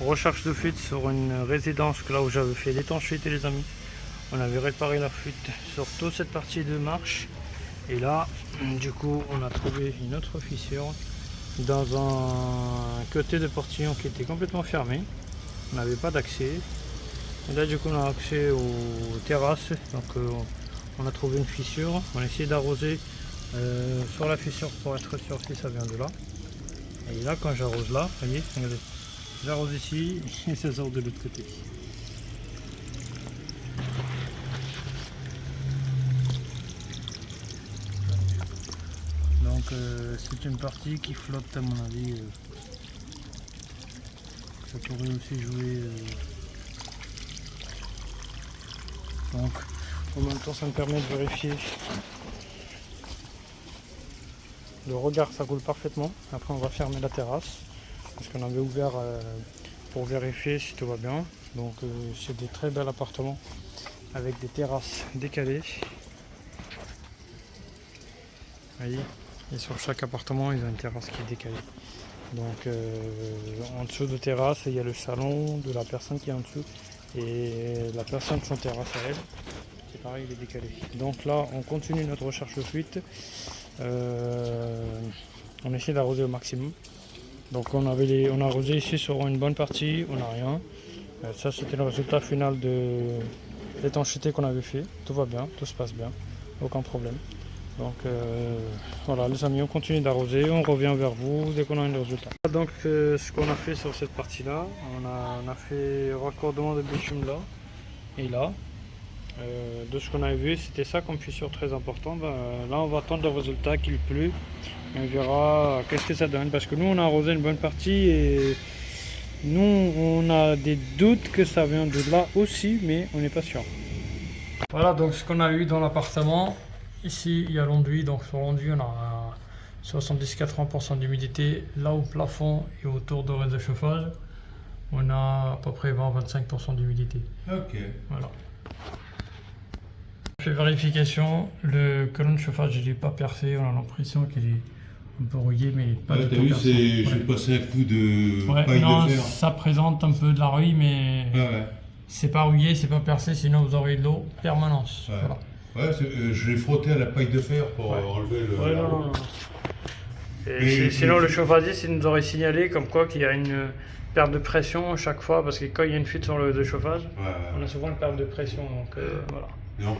Recherche de fuite sur une résidence là où j'avais fait l'étanchéité les amis. On avait réparé la fuite sur toute cette partie de marche. Et là, du coup, on a trouvé une autre fissure dans un côté de portillon qui était complètement fermé. On n'avait pas d'accès. Et là, du coup, on a accès aux terrasses. Donc, on a trouvé une fissure. On a essayé d'arroser sur la fissure pour être sûr si ça vient de là. Et là, quand j'arrose là, vous voyez, regardez. J'arrose ici et ça sort de l'autre côté. Donc c'est une partie qui flotte à mon avis. Ça pourrait aussi jouer. Donc en même temps ça me permet de vérifier. Le regard ça coule parfaitement. Après on va fermer la terrasse. Parce qu'on avait ouvert pour vérifier si tout va bien. Donc c'est des très bels appartements avec des terrasses décalées. Vous voyez, et sur chaque appartement ils ont une terrasse qui est décalée. Donc en dessous de terrasse il y a le salon de la personne qui est en dessous et la personne son terrasse à elle. C'est pareil, il est décalé. Donc là on continue notre recherche de fuite. On essaie d'arroser au maximum. Donc on a arrosé ici sur une bonne partie, on n'a rien. Ça c'était le résultat final de l'étanchéité qu'on avait fait. Tout va bien, tout se passe bien, aucun problème. Donc voilà les amis, on continue d'arroser, on revient vers vous dès qu'on a un résultat. Donc ce qu'on a fait sur cette partie là, on a fait raccordement de bitume là et là. De ce qu'on avait vu, c'était ça comme fissure très important. Là on va attendre le résultat qu'il pleut. On verra qu'est-ce que ça donne, parce que nous on a arrosé une bonne partie et nous on a des doutes que ça vient de là aussi, mais on n'est pas sûr. Voilà donc ce qu'on a eu dans l'appartement. Ici il y a l'enduit, donc sur l'enduit on a 70-80% d'humidité. Là au plafond et autour de réseau de chauffage on a à peu près 20-25% d'humidité. Ok. Voilà. On fait vérification, le colonne de chauffage il n'est pas percé, on a l'impression qu'il est un peu rouillé, mais pas du tout percé. J'ai passé un coup de paille de fer. Ça présente un peu de la rouille, mais c'est pas rouillé, c'est pas percé, sinon vous aurez de l'eau permanence. Ouais. Voilà. Je l'ai frotté à la paille de fer pour enlever le... non. Sinon le chauffagiste il nous aurait signalé comme quoi qu'il y a une perte de pression chaque fois, parce que quand il y a une fuite sur le réseau de chauffage, on a souvent une perte de pression, donc voilà. Donc,